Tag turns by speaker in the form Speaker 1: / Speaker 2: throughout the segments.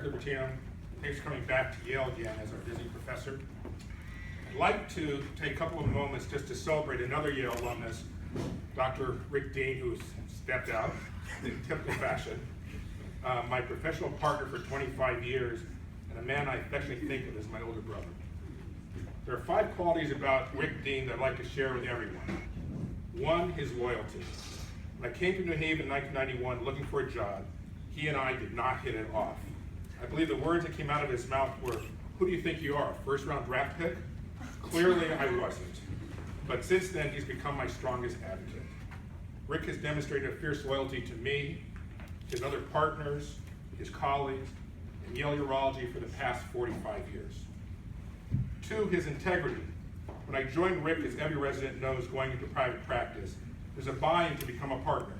Speaker 1: Cupertino. Thanks for coming back to Yale again as our busy professor. I'd like to take a couple of moments just to celebrate another Yale alumnus, Dr. Rick Dean, who's stepped out in typical fashion, my professional partner for 25 years, and a man I affectionately think of as my older brother. There are 5 qualities about Rick Dean that I'd like to share with everyone. 1, his loyalty. When I came to New Haven in 1991 looking for a job, he and I did not hit it off. I believe the words that came out of his mouth were, "Who do you think you are, first round draft pick?" Clearly I wasn't. But since then, he's become my strongest advocate. Rick has demonstrated a fierce loyalty to me, his other partners, his colleagues, and Yale Urology for the past 45 years. 2, his integrity. When I joined Rick, as every resident knows going into private practice, there's a buy-in to become a partner.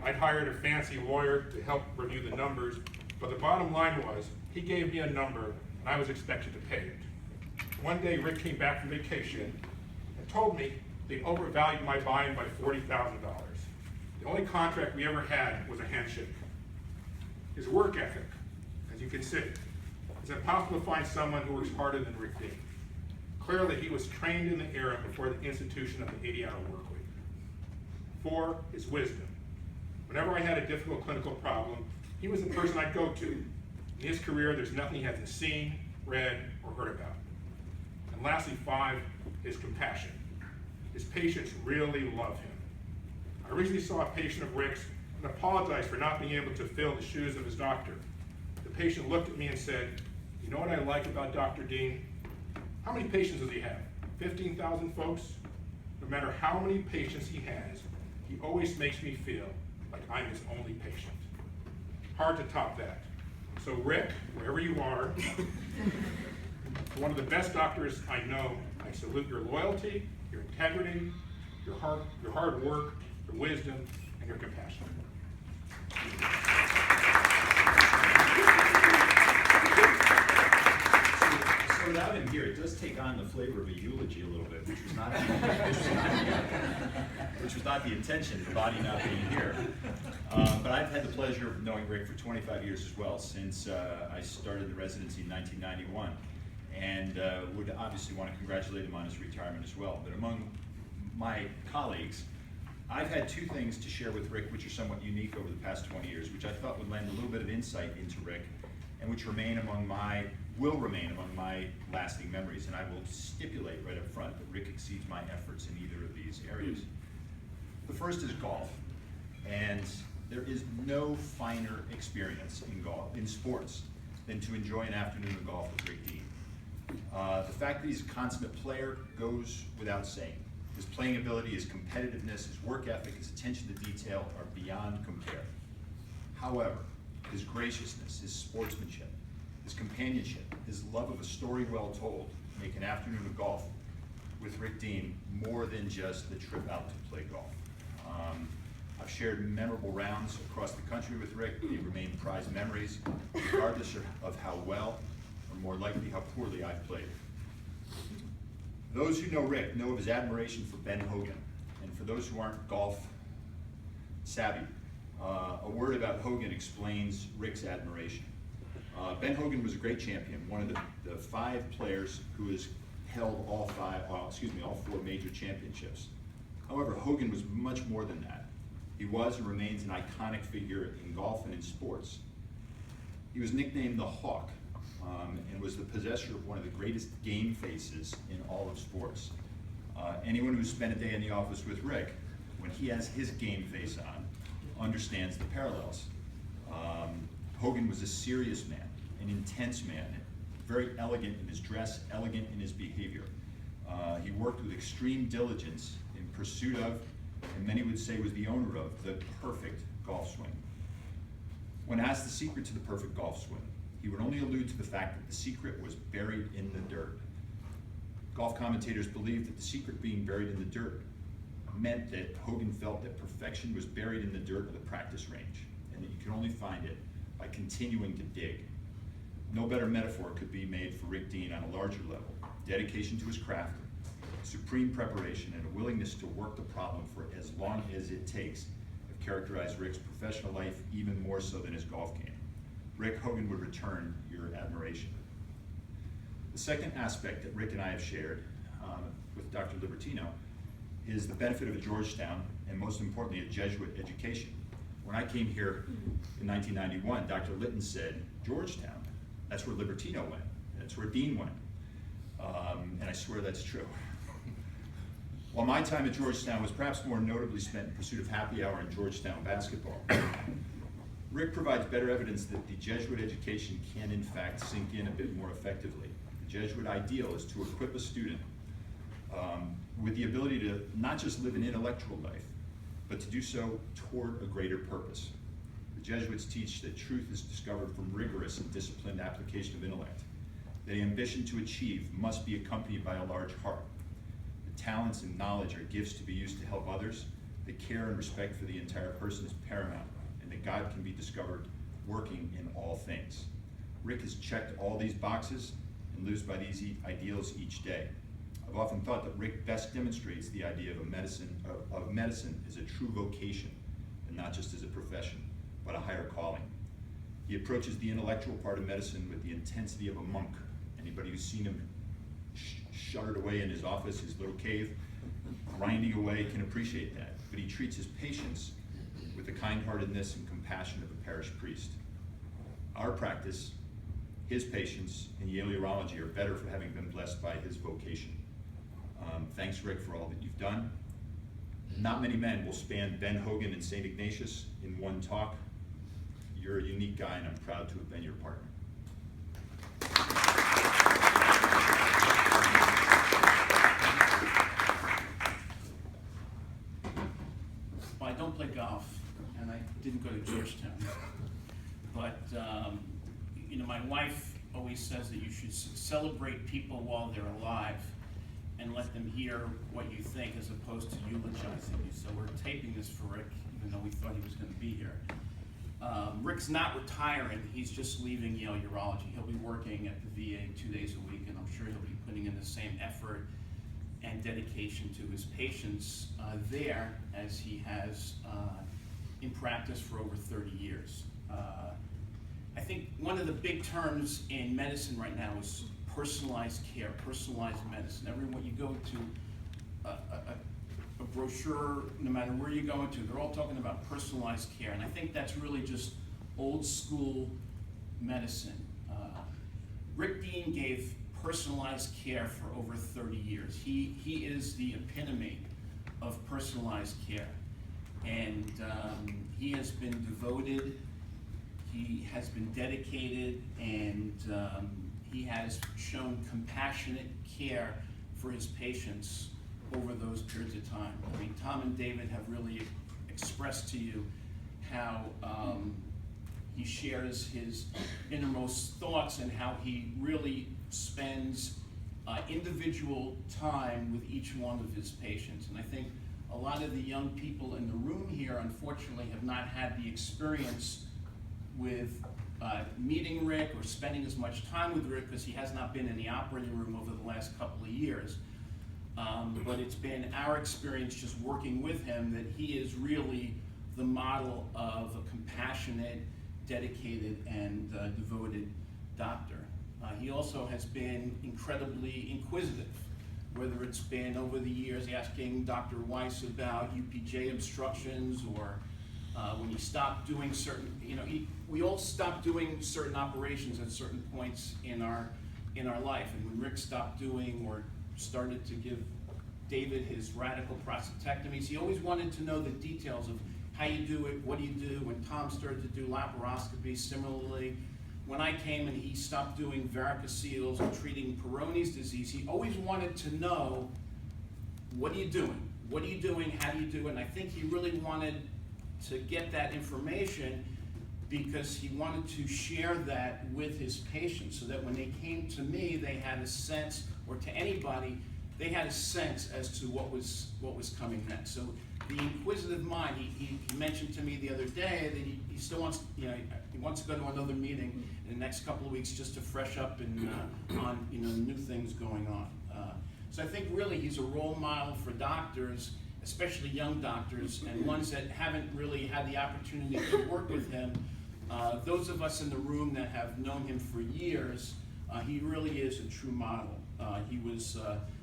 Speaker 1: I'd hired a fancy lawyer to help review the numbers, but the bottom line was, he gave me a number and I was expected to pay it. One day, Rick came back from vacation and told me they overvalued my buy-in by $40,000. The only contract we ever had was a handshake. His work ethic, as you can see, it's impossible to find someone who works harder than Rick Dean. Clearly, he was trained in the era before the institution of the 80-hour work week. 4, his wisdom. Whenever I had a difficult clinical problem, he was the person I'd go to. In his career, there's nothing he hasn't seen, read, or heard about. And lastly, 5, his compassion. His patients really love him. I recently saw a patient of Rick's and apologized for not being able to fill the shoes of his doctor. The patient looked at me and said, "You know what I like about Dr. Dean? How many patients does he have? 15,000 folks? No matter how many patients he has, he always makes me feel like I'm his only patient." Hard to top that. So Rick, wherever you are, one of the best doctors I know, I salute your loyalty, your integrity, your hard work, your wisdom, and your compassion.
Speaker 2: So without him here, it does take on the flavor of a eulogy a little bit, which was not the intention, the body not being here. But I've had the pleasure of knowing Rick for 25 years as well, since I started the residency in 1991, and would obviously want to congratulate him on his retirement as well. But among my colleagues, I've had 2 things to share with Rick which are somewhat unique over the past 20 years, which I thought would lend a little bit of insight into Rick, and which will remain among my lasting memories. And I will stipulate right up front that Rick exceeds my efforts in either of these areas. The first is golf, and there is no finer experience in sports than to enjoy an afternoon of golf with Rick Dean. The fact that he's a consummate player goes without saying. His playing ability, his competitiveness, his work ethic, his attention to detail are beyond compare. However, his graciousness, his sportsmanship, his companionship, his love of a story well told make an afternoon of golf with Rick Dean more than just the trip out to play golf. I've shared memorable rounds across the country with Rick. They remain prized memories, regardless of how well, or more likely how poorly I've played. Those who know Rick know of his admiration for Ben Hogan, and for those who aren't golf savvy, a word about Hogan explains Rick's admiration. Ben Hogan was a great champion, one of the 5 players who has held all 4 major championships. However, Hogan was much more than that. He was and remains an iconic figure in golf and in sports. He was nicknamed the Hawk, and was the possessor of one of the greatest game faces in all of sports. Anyone who's spent a day in the office with Rick, when he has his game face on, understands the parallels. Hogan was a serious man, an intense man, very elegant in his dress, elegant in his behavior. He worked with extreme diligence in pursuit of, and many would say was the owner of, the perfect golf swing. When asked the secret to the perfect golf swing, he would only allude to the fact that the secret was buried in the dirt. Golf commentators believed that the secret being buried in the dirt meant that Hogan felt that perfection was buried in the dirt of the practice range, and that you could only find it by continuing to dig. No better metaphor could be made for Rick Dean on a larger level. Dedication to his craft, supreme preparation, and a willingness to work the problem for as long as it takes have characterized Rick's professional life even more so than his golf game. Rick Hogan would return your admiration. The second aspect that Rick and I have shared with Dr. Libertino is the benefit of a Georgetown, and most importantly, a Jesuit education. When I came here in 1991, Dr. Litton said, Georgetown, that's where Libertino went, that's where Dean went. And I swear that's true. While my time at Georgetown was perhaps more notably spent in pursuit of happy hour and Georgetown basketball, Rick provides better evidence that the Jesuit education can in fact sink in a bit more effectively. The Jesuit ideal is to equip a student with the ability to not just live an intellectual life, but to do so toward a greater purpose. The Jesuits teach that truth is discovered from rigorous and disciplined application of intellect. The ambition to achieve must be accompanied by a large heart. The talents and knowledge are gifts to be used to help others. The care and respect for the entire person is paramount, and that God can be discovered working in all things. Rick has checked all these boxes and lives by these ideals each day. I've often thought that Rick best demonstrates the idea of medicine as a true vocation, and not just as a profession, but a higher calling. He approaches the intellectual part of medicine with the intensity of a monk. Anybody who's seen him shuttered away in his office, his little cave, grinding away can appreciate that. But he treats his patients with the kind-heartedness and compassion of a parish priest. Our practice, his patients in Yale Urology are better for having been blessed by his vocation. Thanks, Rick, for all that you've done. Not many men will span Ben Hogan and St. Ignatius in one talk. You're a unique guy, and I'm proud to have been your partner.
Speaker 3: Well, I don't play golf, and I didn't go to Georgetown. But, you know, my wife always says that you should celebrate people while they're alive and let them hear what you think as opposed to eulogizing you. So we're taping this for Rick, even though we thought he was going to be here. Rick's not retiring, he's just leaving Yale Urology. He'll be working at the VA 2 days a week, and I'm sure he'll be putting in the same effort and dedication to his patients there as he has in practice for over 30 years. I think one of the big terms in medicine right now is personalized care, personalized medicine. Everyone you go to a brochure, no matter where you're going to, they're all talking about personalized care, and I think that's really just old school medicine. Rick Dean gave personalized care for over 30 years. He is the epitome of personalized care, and he has been devoted, he has been dedicated, and he has shown compassionate care for his patients over those periods of time. I mean, Tom and David have really expressed to you how he shares his innermost thoughts and how he really spends individual time with each one of his patients. And I think a lot of the young people in the room here, unfortunately, have not had the experience with meeting Rick or spending as much time with Rick because he has not been in the operating room over the last couple of years. But it's been our experience just working with him that he is really the model of a compassionate, dedicated, and devoted doctor. He also has been incredibly inquisitive, whether it's been over the years asking Dr. Weiss about UPJ obstructions or when he stopped doing certain, we all stopped doing certain operations at certain points in our life. And when Rick stopped doing or started to give David his radical prostatectomies, he always wanted to know the details of how you do it, what do you do. When Tom started to do laparoscopy, similarly, when I came and he stopped doing varicocele and treating Peyronie's disease, he always wanted to know, what are you doing? What are you doing? How do you do it? And I think he really wanted to get that information because he wanted to share that with his patients so that when they came to me, they had a sense, or to anybody, they had a sense as to what was coming next. So the inquisitive mind, he mentioned to me the other day that he still wants, he wants to go to another meeting in the next couple of weeks just to fresh up and on new things going on. So I think really he's a role model for doctors, especially young doctors, and ones that haven't really had the opportunity to work with him, Those of us in the room that have known him for years, he really is a true model. He was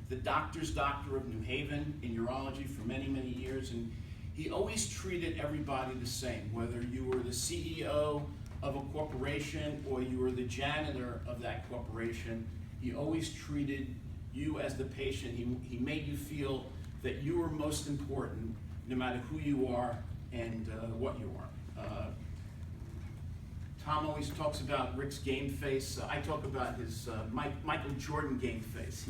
Speaker 3: the doctor's doctor of New Haven in urology for many, many years, and he always treated everybody the same, whether you were the CEO of a corporation or you were the janitor of that corporation. He always treated you as the patient. He made you feel that you were most important, no matter who you are and what you are. Tom always talks about Rick's game face. I talk about his Michael Jordan game face.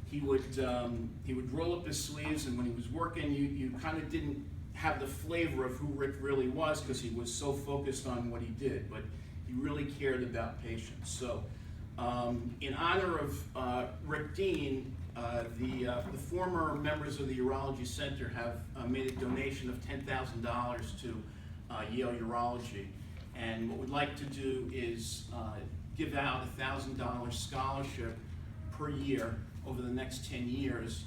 Speaker 3: He would roll up his sleeves, and when he was working, you kind of didn't have the flavor of who Rick really was because he was so focused on what he did, but he really cared about patients. So in honor of Rick Dean, the former members of the Urology Center have made a donation of $10,000 to Yale Urology. And what we'd like to do is give out a $1,000 scholarship per year over the next 10 years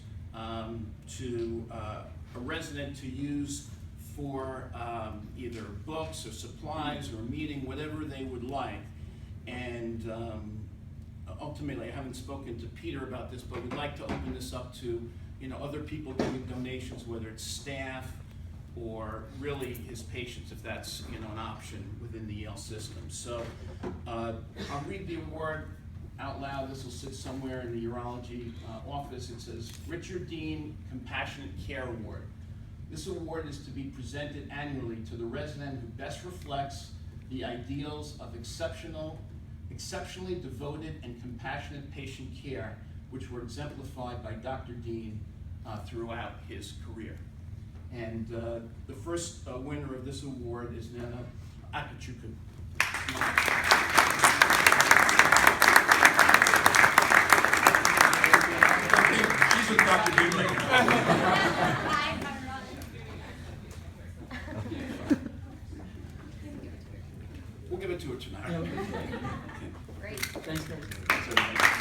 Speaker 3: to a resident to use for either books or supplies or a meeting, whatever they would like. And ultimately, I haven't spoken to Peter about this, but we'd like to open this up to other people giving donations, whether it's staff or really his patients, if that's an option within the Yale system. So I'll read the award out loud. This will sit somewhere in the urology office. It says, Richard Dean Compassionate Care Award. This award is to be presented annually to the resident who best reflects the ideals of exceptionally devoted and compassionate patient care, which were exemplified by Dr. Dean throughout his career. And the first winner of this award is Nana Akachukwu.
Speaker 1: She's with Dr. Dean right now.
Speaker 3: We'll give it to her tonight.
Speaker 4: Great.
Speaker 5: Thanks, guys.